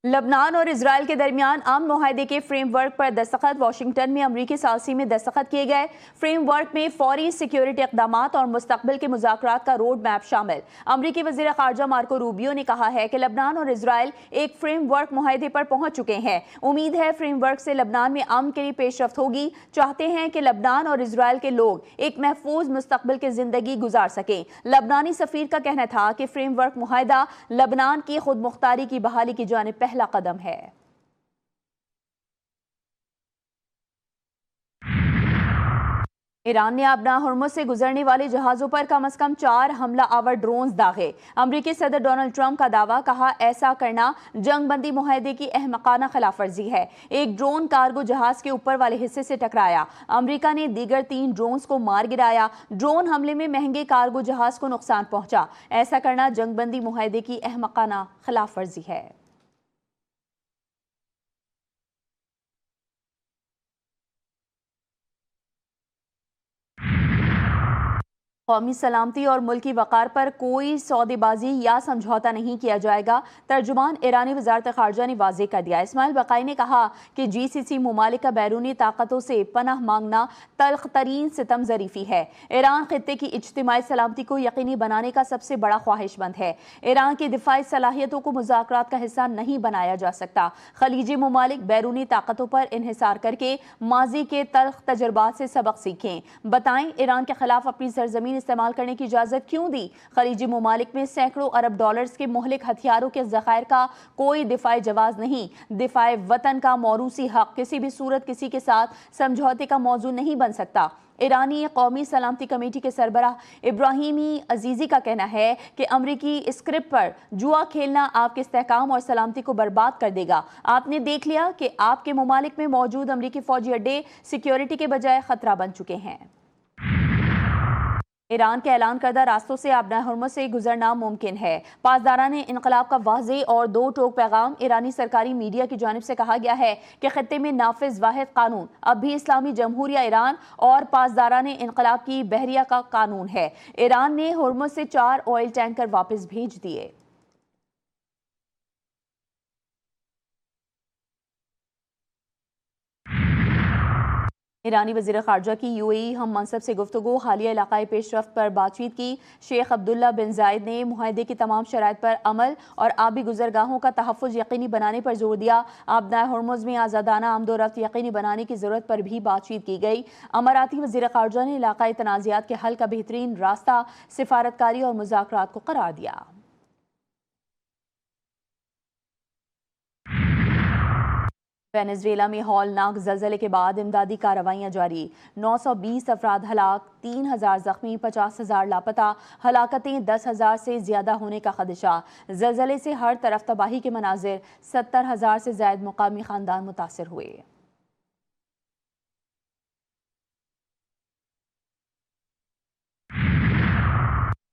لبنان اور اسرائیل کے درمیان امن معاہدے کے فریم ورک پر دستخط واشنگٹن میں امریکی ثالثی میں دستخط کیے گئے۔ فریم ورک میں فوری سیکیورٹی اقدامات اور مستقبل کے مذاکرات کا روڈ میپ شامل۔ امریکی وزیر خارجہ مارکو روبیو نے کہا ہے کہ لبنان اور اسرائیل ایک فریم ورک معاہدے پر پہنچ چکے ہیں۔ امید ہے فریم ورک سے لبنان میں امن کے لیے پیش رفت ہوگی۔ چاہتے ہیں کہ لبنان اور اسرائیل کے لوگ ایک محفوظ مستقبل کی زندگی گزار سکیں۔ لبنانی سفیر کا کہنا تھا کہ فریم ورک معاہدہ لبنان کی خود مختاری کی بحالی کی جانب پہلا قدم ہے۔ ایران نے ابنا ہرمز سے گزرنے والے جہازوں پر کم از کم 4 حملہ آور ڈرونز داغے۔ امریکی صدر ڈونلڈ ٹرمپ کا دعویٰ، کہا ایسا کرنا جنگ بندی معاہدے کی احمقانہ خلاف ورزی ہے۔ ایک ڈرون کارگو جہاز کے اوپر والے حصے سے ٹکرایا۔ امریکہ نے دیگر 3 ڈرونز کو مار گرایا۔ ڈرون حملے میں مہنگے کارگو جہاز کو نقصان پہنچا۔ ایسا کرنا جنگ بندی معاہدے کی احمقانہ خلاف ورزی ہے۔ قومی سلامتی اور ملکی وقار پر کوئی سودے بازی یا سمجھوتہ نہیں کیا جائے گا، ترجمان ایرانی وزارت خارجہ نے واضح کر دیا۔ اسماعیل بقائی نے کہا کہ جی سی سی ممالک کا بیرونی طاقتوں سے پناہ مانگنا تلخ ترین ستم ظریفی ہے۔ ایران خطے کی اجتماعی سلامتی کو یقینی بنانے کا سب سے بڑا خواہش مند ہے۔ ایران کی دفاعی صلاحیتوں کو مذاکرات کا حصہ نہیں بنایا جا سکتا۔ خلیجی ممالک بیرونی طاقتوں پر انحصار کر کے ماضی کے تلخ تجربات سے سبق سیکھیں۔ بتائیں ایران کے خلاف اپنی سرزمین استعمال کرنے کی اجازت کیوں دی؟ خلیجی ممالک میں سینکڑوں ارب ڈالرز کے مہلک ہتھیاروں کے ذخائر کا کوئی دفاعی جواز نہیں۔ دفاع وطن کا موروثی حق کسی بھی صورت کسی کے ساتھ سمجھوتے کا موضوع نہیں بن سکتا۔ ایرانی قومی سلامتی کمیٹی کے سربراہ ابراہیمی عزیزی کا کہنا ہے کہ امریکی اسکرپٹ پر جوا کھیلنا آپ کے استحکام اور سلامتی کو برباد کر دے گا۔ آپ نے دیکھ لیا کہ آپ کے ممالک میں موجود امریکی فوجی اڈے سیکیورٹی کے بجائے خطرہ بن چکے ہیں۔ ایران کے اعلان کردہ راستوں سے ابنا ہرمز سے گزرنا ممکن ہے۔ پاسداران انقلاب کا واضح اور دو ٹوک پیغام۔ ایرانی سرکاری میڈیا کی جانب سے کہا گیا ہے کہ خطے میں نافذ واحد قانون اب بھی اسلامی جمہوریہ ایران اور پاسداران انقلاب کی بحریہ کا قانون ہے۔ ایران نے ہرمز سے 4 آئل ٹینکر واپس بھیج دیے۔ ایرانی وزیر خارجہ کی یو اے ای ہم منصب سے گفتگو۔ حالیہ علاقائی پیش رفت پر بات چیت کی۔ شیخ عبداللہ بن زائد نے معاہدے کی تمام شرائط پر عمل اور آبی گزرگاہوں کا تحفظ یقینی بنانے پر زور دیا۔ ابنا ہرمز میں آزادانہ آمد و رفت یقینی بنانے کی ضرورت پر بھی بات چیت کی گئی۔ اماراتی وزیر خارجہ نے علاقائی تنازعات کے حل کا بہترین راستہ سفارتکاری اور مذاکرات کو قرار دیا۔ وینزویلا میں ہولناک زلزلے کے بعد امدادی کارروائیاں جاری۔ 920 افراد ہلاک، 3000 زخمی، 50,000 لاپتہ۔ ہلاکتیں 10,000 سے زیادہ ہونے کا خدشہ۔ زلزلے سے ہر طرف تباہی کے مناظر۔ 70,000 سے زائد مقامی خاندان متاثر ہوئے۔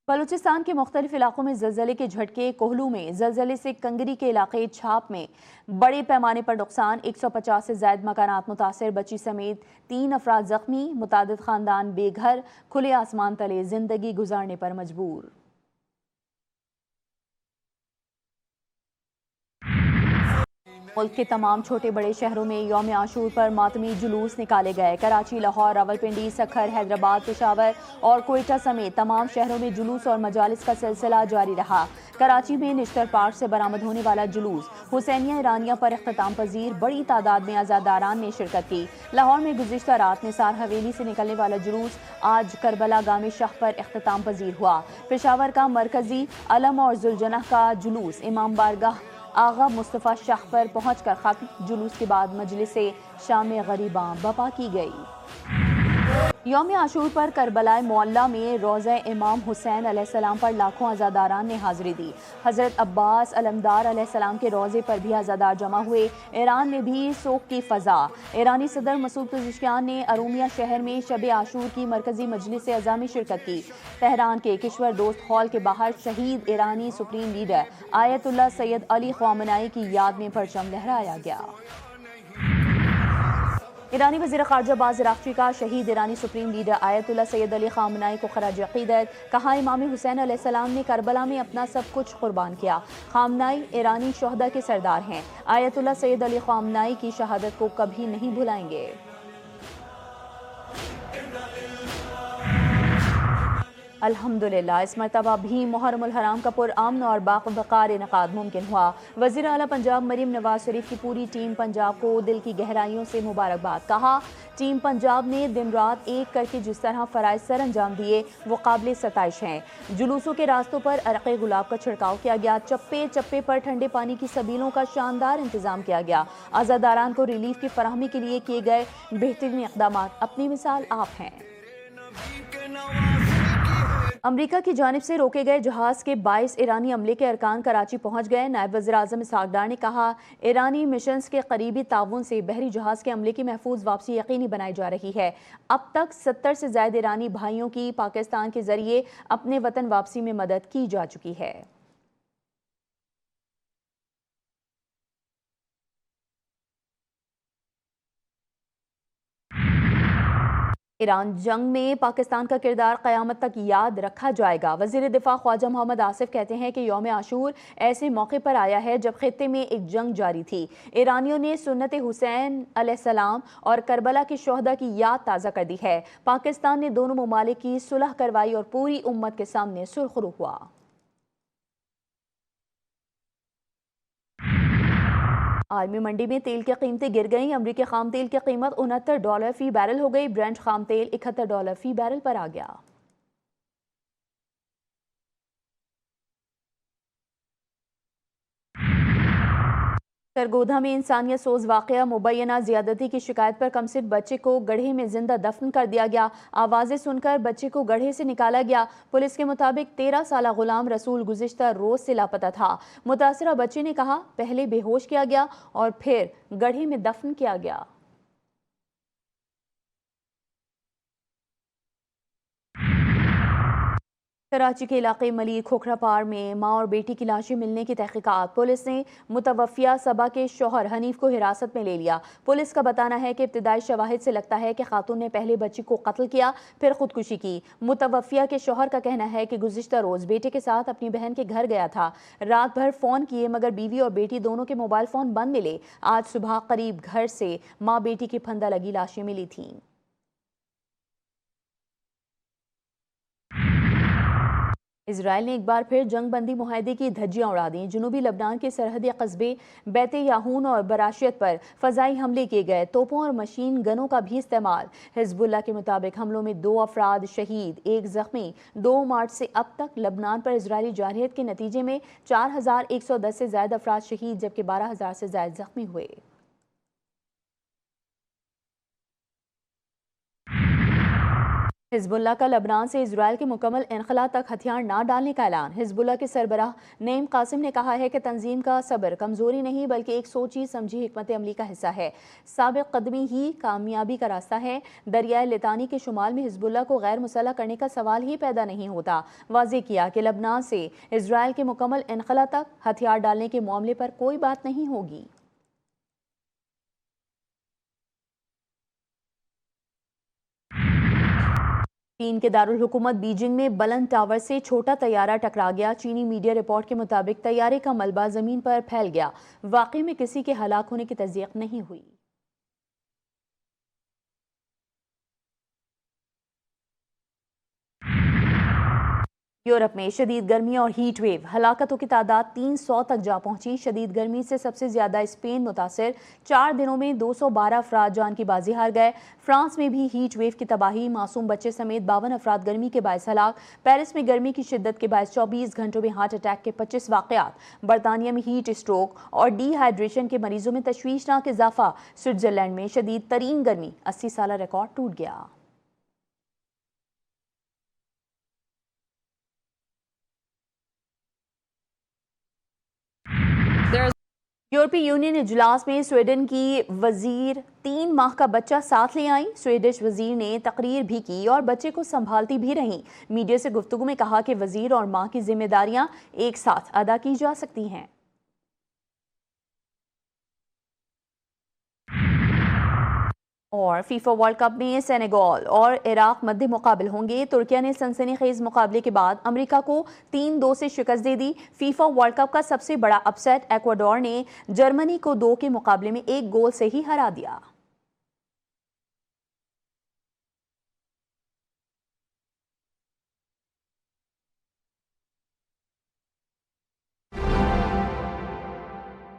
بلوچستان کے مختلف علاقوں میں زلزلے کے جھٹکے۔ کوہلو میں زلزلے سے کنگری کے علاقے چھاپ میں بڑے پیمانے پر نقصان۔ 150 سے زائد مکانات متاثر، بچی سمیت 3 افراد زخمی۔ متعدد خاندان بے گھر، کھلے آسمان تلے زندگی گزارنے پر مجبور۔ ملک کے تمام چھوٹے بڑے شہروں میں یوم عاشور پر ماتمی جلوس نکالے گئے۔ کراچی، لاہور، راولپنڈی، سکھر، حیدرآباد، پشاور اور کوئٹہ سمیت تمام شہروں میں جلوس اور مجالس کا سلسلہ جاری رہا۔ کراچی میں نشتر پارک سے برآمد ہونے والا جلوس حسینیہ ایرانیہ پر اختتام پذیر، بڑی تعداد میں عزاداران نے شرکت کی۔ لاہور میں گزشتہ رات نثار حویلی سے نکلنے والا جلوس آج کربلا گام شاہ پر اختتام پذیر ہوا۔ پشاور کا مرکزی علم اور ذوالجناح کا جلوس امام بارگاہ آغا مصطفیٰ شاہ پر پہنچ کر ختم۔ جلوس کے بعد مجلس شام غریباں برپا کی گئی۔ یوم عاشور پر کربلا معلیٰ میں روضہ امام حسین علیہ السلام پر لاکھوں عزاداران نے حاضری دی۔ حضرت عباس علمدار علیہ السلام کے روضے پر بھی عزادار جمع ہوئے۔ ایران میں بھی سوگ کی فضا۔ ایرانی صدر مسعود پزشکیان نے ارومیہ شہر میں شب عاشور کی مرکزی مجلس عزا میں شرکت کی۔ تہران کے کشور دوست ہال کے باہر شہید ایرانی سپریم لیڈر آیت اللہ سید علی خامنائی کی یاد میں پرچم لہرایا گیا۔ ایرانی وزیر خارجہ باز اراغچی کا شہید ایرانی سپریم لیڈر آیت اللہ سید علی خامنائی کو خراج عقیدت، کہا امام حسین علیہ السلام نے کربلا میں اپنا سب کچھ قربان کیا، خامنائی ایرانی شہداء کے سردار ہیں، آیت اللہ سید علی خامنائی کی شہادت کو کبھی نہیں بھلائیں گے۔ الحمدللہ اس مرتبہ بھی محرم الحرام کا پرامن اور باوقار انعقاد ممکن ہوا۔ وزیر اعلیٰ پنجاب مریم نواز شریف کی پوری ٹیم پنجاب کو دل کی گہرائیوں سے مبارکباد، کہا ٹیم پنجاب نے دن رات ایک کر کے جس طرح فرائض سر انجام دیے وہ قابل ستائش ہیں۔ جلوسوں کے راستوں پر عرق گلاب کا چھڑکاؤ کیا گیا، چپے چپے پر ٹھنڈے پانی کی سبیلوں کا شاندار انتظام کیا گیا، عزاداران کو ریلیف کی فراہمی کے لیے کیے گئے بہترین اقدامات اپنی مثال آپ ہیں۔ امریکہ کی جانب سے روکے گئے جہاز کے 22 ایرانی عملے کے ارکان کراچی پہنچ گئے۔ نائب وزیر اعظم اسحاق ڈار نے کہا ایرانی مشنز کے قریبی تعاون سے بحری جہاز کے عملے کی محفوظ واپسی یقینی بنائی جا رہی ہے۔ اب تک 70 سے زائد ایرانی بھائیوں کی پاکستان کے ذریعے اپنے وطن واپسی میں مدد کی جا چکی ہے۔ ایران جنگ میں پاکستان کا کردار قیامت تک یاد رکھا جائے گا۔ وزیر دفاع خواجہ محمد آصف کہتے ہیں کہ یوم عاشور ایسے موقع پر آیا ہے جب خطے میں ایک جنگ جاری تھی۔ ایرانیوں نے سنت حسین علیہ السلام اور کربلا کے شہداء کی یاد تازہ کر دی ہے۔ پاکستان نے دونوں ممالک کی صلح کروائی اور پوری امت کے سامنے سرخرو ہوا۔ عالمی منڈی میں تیل کی قیمتیں گر گئیں۔ امریکی خام تیل کی قیمت $69 فی بیرل ہو گئی۔ برنٹ خام تیل $71 فی بیرل پر آ گیا۔ سرگودھا میں انسانیت سوز واقعہ، مبینہ زیادتی کی شکایت پر کمسن بچے کو گڑھے میں زندہ دفن کر دیا گیا۔ آوازیں سن کر بچے کو گڑھے سے نکالا گیا۔ پولیس کے مطابق 13 سالہ غلام رسول گزشتہ روز سے لاپتہ تھا۔ متاثرہ بچے نے کہا پہلے بے ہوش کیا گیا اور پھر گڑھے میں دفن کیا گیا۔ کراچی کے علاقے ملیر کھوکھرا پار میں ماں اور بیٹی کی لاشیں ملنے کی تحقیقات۔ پولیس نے متوفیہ صبا کے شوہر حنیف کو حراست میں لے لیا۔ پولیس کا بتانا ہے کہ ابتدائی شواہد سے لگتا ہے کہ خاتون نے پہلے بچی کو قتل کیا پھر خودکشی کی۔ متوفیہ کے شوہر کا کہنا ہے کہ گزشتہ روز بیٹے کے ساتھ اپنی بہن کے گھر گیا تھا۔ رات بھر فون کیے مگر بیوی اور بیٹی دونوں کے موبائل فون بند ملے۔ آج صبح قریب گھر سے ماں بیٹی کی پھندہ لگی لاشیں ملی تھیں۔ اسرائیل نے ایک بار پھر جنگ بندی معاہدے کی دھجیاں اڑا دیں۔ جنوبی لبنان کے سرحدی قصبے بیت یاہون اور براشیت پر فضائی حملے کیے گئے، توپوں اور مشین گنوں کا بھی استعمال۔ حزب اللہ کے مطابق حملوں میں 2 افراد شہید، 1 زخمی۔ 2 مارچ سے اب تک لبنان پر اسرائیلی جارحیت کے نتیجے میں 4110 سے زائد افراد شہید جبکہ 12000 سے زائد زخمی ہوئے۔ حزب اللہ کا لبنان سے اسرائیل کے مکمل انخلاء تک ہتھیار نہ ڈالنے کا اعلان۔ حزب اللہ کے سربراہ نعیم قاسم نے کہا ہے کہ تنظیم کا صبر کمزوری نہیں بلکہ ایک سوچی سمجھی حکمت عملی کا حصہ ہے۔ ثابت قدمی ہی کامیابی کا راستہ ہے۔ دریائے لتانی کے شمال میں حزب اللہ کو غیر مسلح کرنے کا سوال ہی پیدا نہیں ہوتا۔ واضح کیا کہ لبنان سے اسرائیل کے مکمل انخلاء تک ہتھیار ڈالنے کے معاملے پر کوئی بات نہیں ہوگی۔ چین کے دارالحکومت بیجنگ میں بلند ٹاور سے چھوٹا طیارہ ٹکرا گیا۔ چینی میڈیا رپورٹ کے مطابق طیارے کا ملبہ زمین پر پھیل گیا۔ واقعے میں کسی کے ہلاک ہونے کی تصدیق نہیں ہوئی۔ یورپ میں شدید گرمی اور ہیٹ ویو، ہلاکتوں کی تعداد 300 تک جا پہنچی۔ شدید گرمی سے سب سے زیادہ اسپین متاثر، 4 دنوں میں 212 افراد جان کی بازی ہار گئے۔ فرانس میں بھی ہیٹ ویو کی تباہی، معصوم بچے سمیت 52 افراد گرمی کے باعث ہلاک۔ پیرس میں گرمی کی شدت کے باعث 24 گھنٹوں میں ہارٹ اٹیک کے 25 واقعات۔ برطانیہ میں ہیٹ اسٹروک اور ڈی ہائیڈریشن کے مریضوں میں تشویشناک اضافہ۔ سوئٹزرلینڈ میں شدید ترین گرمی، 80 سالہ ریکارڈ ٹوٹ گیا۔ یورپی یونین اجلاس میں سویڈن کی وزیر 3 ماہ کا بچہ ساتھ لے آئیں۔ سویڈش وزیر نے تقریر بھی کی اور بچے کو سنبھالتی بھی رہیں۔ میڈیا سے گفتگو میں کہا کہ وزیر اور ماں کی ذمہ داریاں ایک ساتھ ادا کی جا سکتی ہیں۔ اور فیفا ورلڈ کپ میں سینیگال اور عراق مد مقابل ہوں گے۔ ترکیہ نے سنسنی خیز مقابلے کے بعد امریکہ کو 3-2 سے شکست دے دی۔ فیفا ورلڈ کپ کا سب سے بڑا اپ سیٹ ایکواڈور نے جرمنی کو 2 کے مقابلے میں 1 گول سے ہی ہرا دیا۔